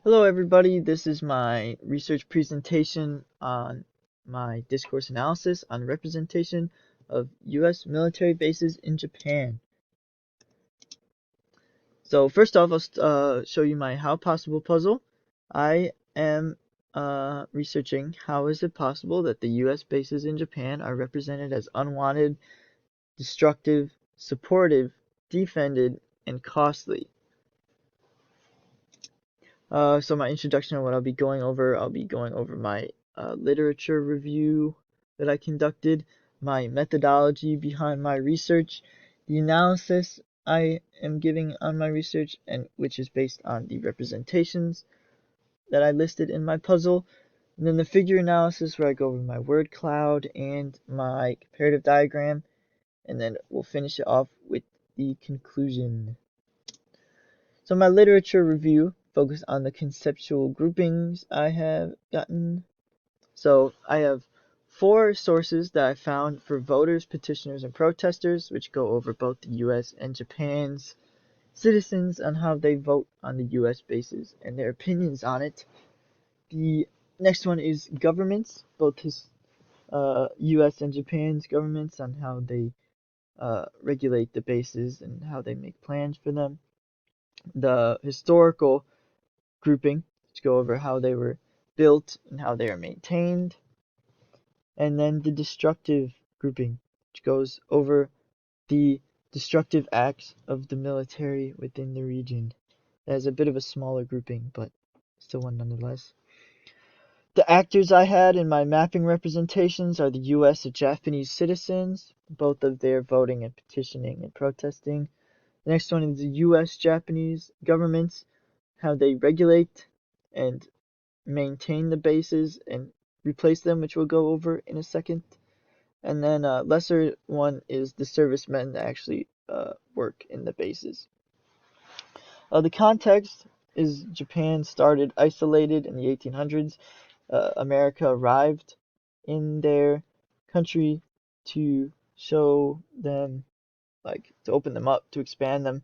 Hello everybody, this is my research presentation on my discourse analysis on representation of US military bases in Japan. So first off, I'll show you my how possible puzzle. I am researching how is it possible that the US bases in Japan are represented as unwanted, destructive, supportive, defended, and costly. So my introduction of what I'll be going over my literature review that I conducted, my methodology behind my research, the analysis I am giving on my research, and which is based on the representations that I listed in my puzzle, and then the figure analysis where I go over my word cloud and my comparative diagram, and then we'll finish it off with the conclusion. So my literature review focused on the conceptual groupings I have gotten. So I have 4 sources that I found for voters, petitioners, and protesters, which go over both the US and Japan's citizens on how they vote on the US bases and their opinions on it. The next one is governments, both US and Japan's governments, on how they regulate the bases and how they make plans for them. The historical grouping to go over how they were built and how they are maintained. And then the destructive grouping, which goes over the destructive acts of the military within the region. That is a bit of a smaller grouping, but still one nonetheless. The actors I had in my mapping representations are the US and Japanese citizens, both of their voting and petitioning and protesting. The next one is the US Japanese governments, how they regulate and maintain the bases and replace them, which we'll go over in a second. And then a lesser one is the servicemen that actually work in the bases. The context is Japan started isolated in the 1800s. America arrived in their country to show them, like, to open them up, to expand them.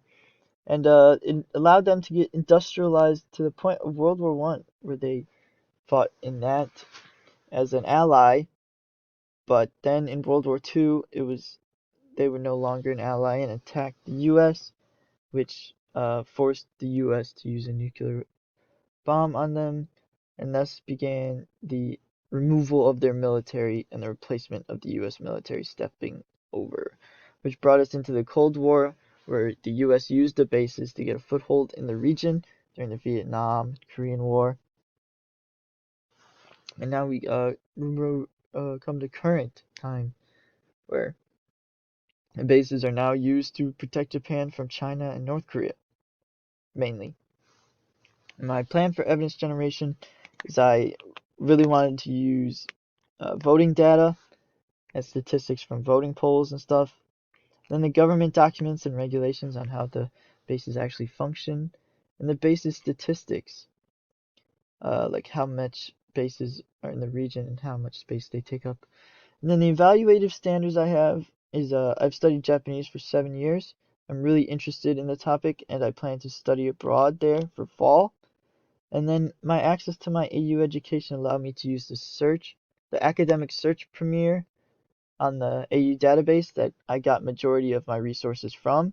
And it allowed them to get industrialized to the point of World War I, where they fought in that as an ally. But then in World War II, they were no longer an ally and attacked the U.S., which forced the U.S. to use a nuclear bomb on them, and thus began the removal of their military and the replacement of the U.S. military stepping over, which brought us into the Cold War, where the U.S. used the bases to get a foothold in the region during the Vietnam, Korean War. And now we come to current time, where the bases are now used to protect Japan from China and North Korea, mainly. My plan for evidence generation is I really wanted to use voting data and statistics from voting polls and stuff. Then the government documents and regulations on how the bases actually function, and the bases statistics, like how much bases are in the region and how much space they take up. And then the evaluative standards I have is I've studied Japanese for 7 years. I'm really interested in the topic, and I plan to study abroad there for fall. And then my access to my AU education allowed me to use the academic search premier on the AU database that I got majority of my resources from.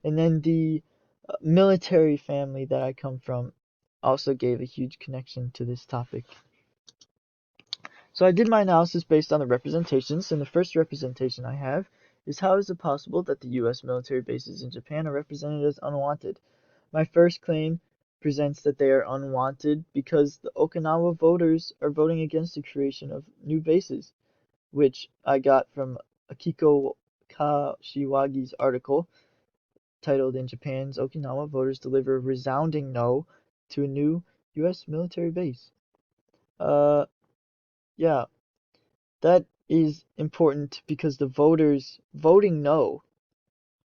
And then the military family that I come from also gave a huge connection to this topic. So I did my analysis based on the representations, and the first representation I have is how is it possible that the US military bases in Japan are represented as unwanted? My first claim presents that they are unwanted because the Okinawa voters are voting against the creation of new bases, which I got from Akiko Kashiwagi's article titled "In Japan's Okinawa Voters Deliver a Resounding No to a New US Military Base." Yeah, that is important because the voters voting no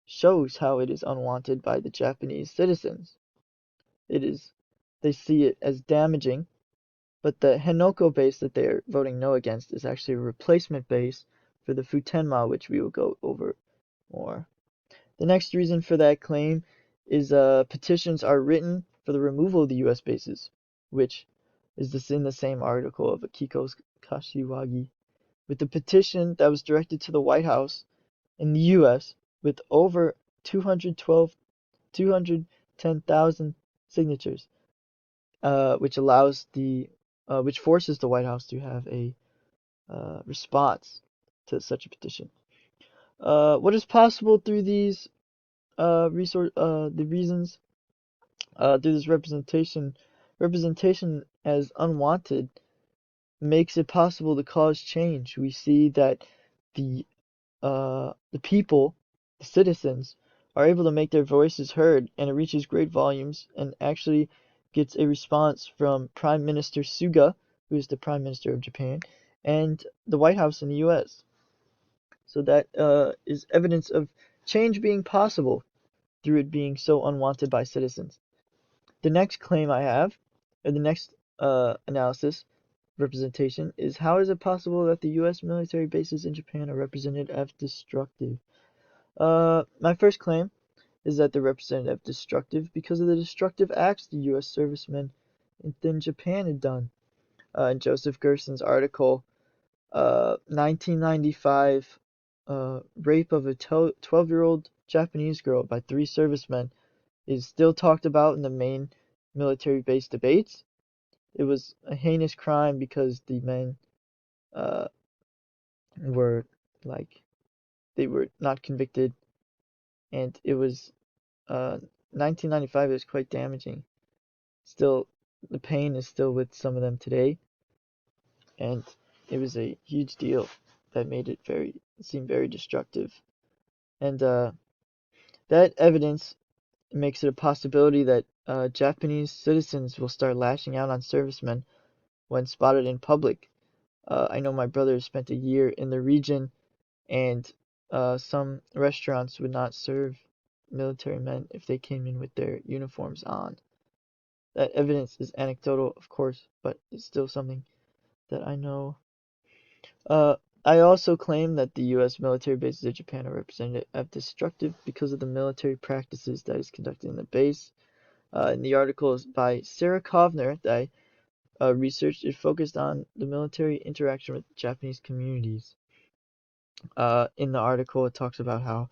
shows how it is unwanted by the Japanese citizens. They see it as damaging, but the Henoko base that they are voting no against is actually a replacement base for the Futenma, which we will go over more. The next reason for that claim is petitions are written for the removal of the U.S. bases, which is in the same article of Akiko Kashiwagi, with the petition that was directed to the White House in the U.S. with over 210,000 signatures, which forces the White House to have a response to such a petition. What is possible through these reasons through this representation as unwanted makes it possible to cause change. We see that the people, the citizens, are able to make their voices heard, and it reaches great volumes and actually gets a response from Prime Minister Suga, who is the Prime Minister of Japan, and the White House in the U.S. So that is evidence of change being possible through it being so unwanted by citizens. The next claim I have, or the next analysis, representation, is how is it possible that the U.S. military bases in Japan are represented as destructive? My first claim is that they're represented as destructive because of the destructive acts the U.S. servicemen in Japan had done. In Joseph Gerson's article, 1995 rape of a 12-year-old Japanese girl by 3 servicemen is still talked about in the main military base debates. It was a heinous crime because the men were they were not convicted, and it was 1995. It was quite damaging. Still, the pain is still with some of them today, and it was a huge deal that made it seem very destructive. And that evidence makes it a possibility that Japanese citizens will start lashing out on servicemen when spotted in public. I know my brother spent a year in the region, and some restaurants would not serve military men if they came in with their uniforms on. That evidence is anecdotal, of course, but it's still something that I know. I also claim that the U.S. military bases in Japan are represented as destructive because of the military practices that is conducted in the base. In the article is by Sarah Kovner that I researched, it focused on the military interaction with Japanese communities. In the article, it talks about how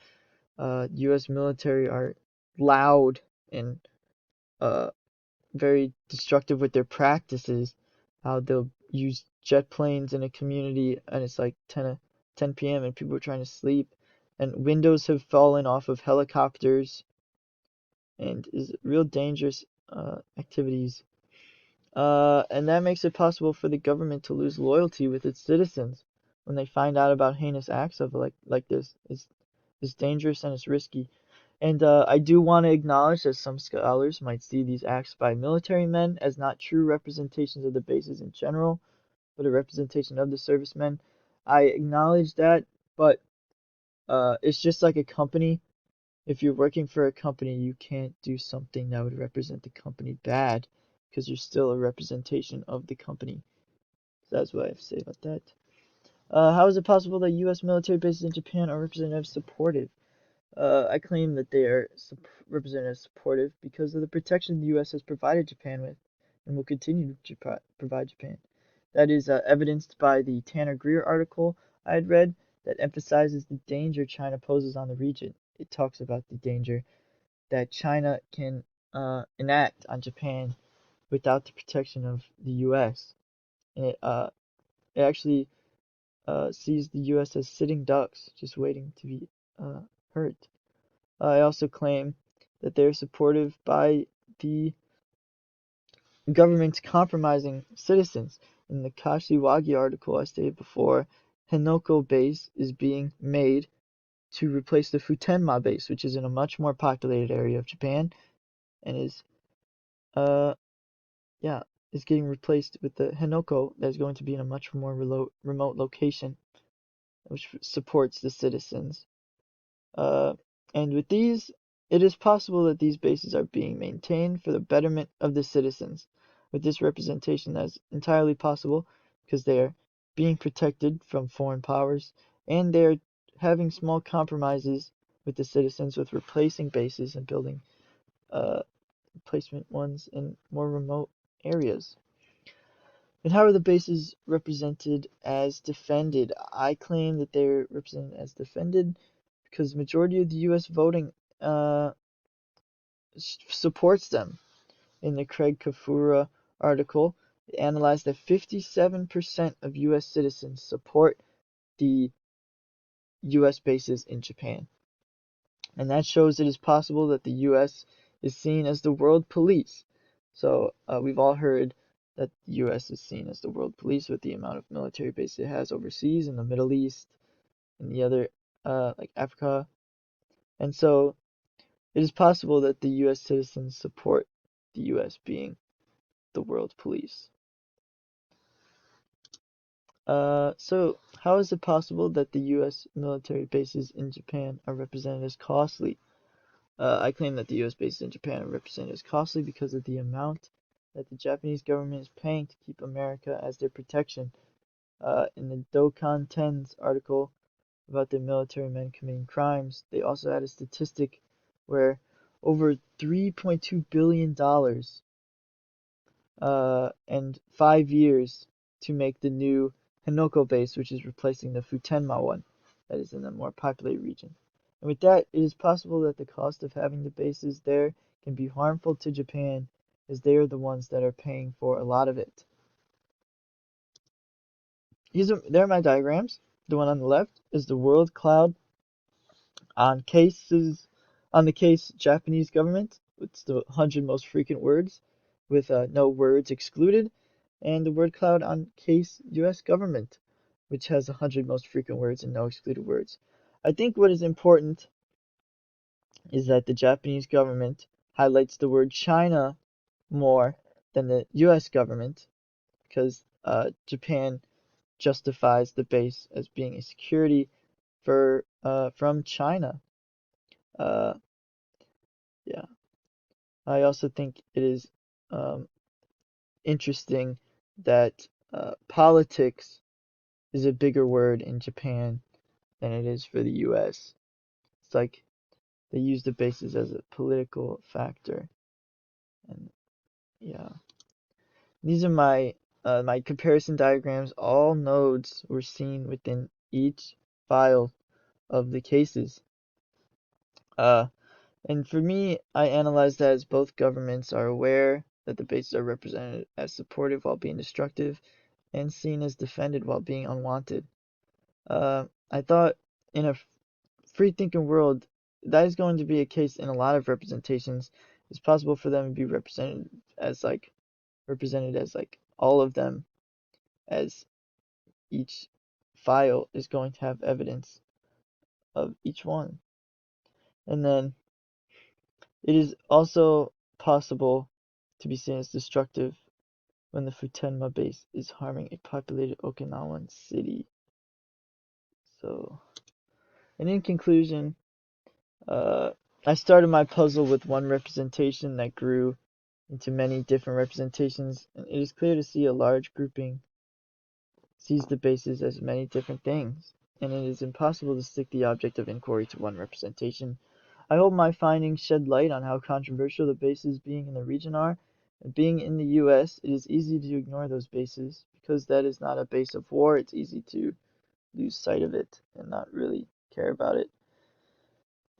U.S. military are loud and very destructive with their practices. How they'll use jet planes in a community, and it's like 10 p.m. and people are trying to sleep, and windows have fallen off of helicopters, and is real dangerous activities. And that makes it possible for the government to lose loyalty with its citizens when they find out about heinous acts of like this. It's dangerous and it's risky. And I do want to acknowledge that some scholars might see these acts by military men as not true representations of the bases in general, but a representation of the servicemen. I acknowledge that, but it's just like a company. If you're working for a company, you can't do something that would represent the company bad, because you're still a representation of the company. So that's what I have to say about that. How is it possible that U.S. military bases in Japan are represented as supportive? I claim that they are represented as supportive because of the protection the U.S. has provided Japan with and will continue to provide Japan. That is evidenced by the Tanner Greer article I had read that emphasizes the danger China poses on the region. It talks about the danger that China can enact on Japan without the protection of the U.S. And it actually sees the U.S. as sitting ducks, just waiting to be hurt. I also claim that they're supportive by the government compromising citizens. In the Kashiwagi article I stated before, Henoko base is being made to replace the Futenma base, which is in a much more populated area of Japan, and is getting replaced with the Henoko that is going to be in a much more remote location, which supports the citizens. And with these, it is possible that these bases are being maintained for the betterment of the citizens. With this representation, that is entirely possible because they are being protected from foreign powers, and they are having small compromises with the citizens with replacing bases and building replacement ones in more remote areas. And how are the bases represented as defended? I claim that they're represented as defended because the majority of the U.S. voting supports them. In the Craig Kafura article, it analyzed that 57% of U.S. citizens support the U.S. bases in Japan. And that shows it is possible that the U.S. is seen as the world police. So we've all heard that the U.S. is seen as the world police with the amount of military bases it has overseas in the Middle East and the other, like Africa. And so it is possible that the U.S. citizens support the U.S. being the world police. So how is it possible that the U.S. military bases in Japan are represented as costly? I claim that the U.S. bases in Japan are represented as costly because of the amount that the Japanese government is paying to keep America as their protection. In the Dokkan Ten's article about the military men committing crimes, they also had a statistic where over $3.2 billion and 5 years to make the new Henoko base, which is replacing the Futenma one that is in a more populated region. And with that, it is possible that the cost of having the bases there can be harmful to Japan, as they are the ones that are paying for a lot of it. There are my diagrams. The one on the left is the world cloud on the case Japanese government. It's the 100 most frequent words with no words excluded, and the word cloud on case US government, which has 100 most frequent words and no excluded words. I think what is important is that the Japanese government highlights the word China more than the US government because Japan justifies the base as being a security from China. Yeah. I also think it is interesting that politics is a bigger word in Japan than it is for the US. It's like they use the bases as a political factor. And yeah. These are my comparison diagrams. All nodes were seen within each file of the cases. And for me, I analyze that as both governments are aware that the bases are represented as supportive while being destructive, and seen as defended while being unwanted. I thought in a free-thinking world, that is going to be a case in a lot of representations. It's possible for them to be represented as like all of them, as each file is going to have evidence of each one. And then it is also possible to be seen as destructive when the Futenma base is harming a populated Okinawan city. So, and in conclusion, I started my puzzle with one representation that grew into many different representations, and it is clear to see a large grouping sees the bases as many different things, and it is impossible to stick the object of inquiry to one representation. I hope my findings shed light on how controversial the bases being in the region are, and being in the US, it is easy to ignore those bases, because that is not a base of war. It's easy to lose sight of it and not really care about it.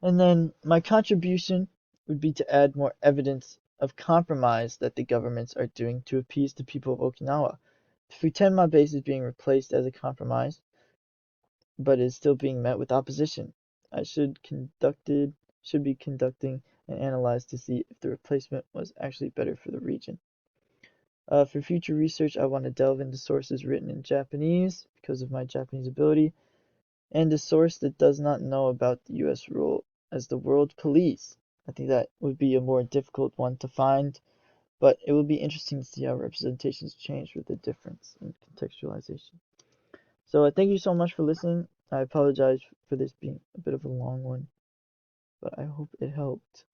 And then my contribution would be to add more evidence of compromise that the governments are doing to appease the people of Okinawa. The Futenma base is being replaced as a compromise, but is still being met with opposition. I should be conducting an analysis to see if the replacement was actually better for the region. For future research, I want to delve into sources written in Japanese because of my Japanese ability, and a source that does not know about the US role as the world police. I think that would be a more difficult one to find, but it would be interesting to see how representations change with the difference in contextualization. So thank you so much for listening. I apologize for this being a bit of a long one, but I hope it helped.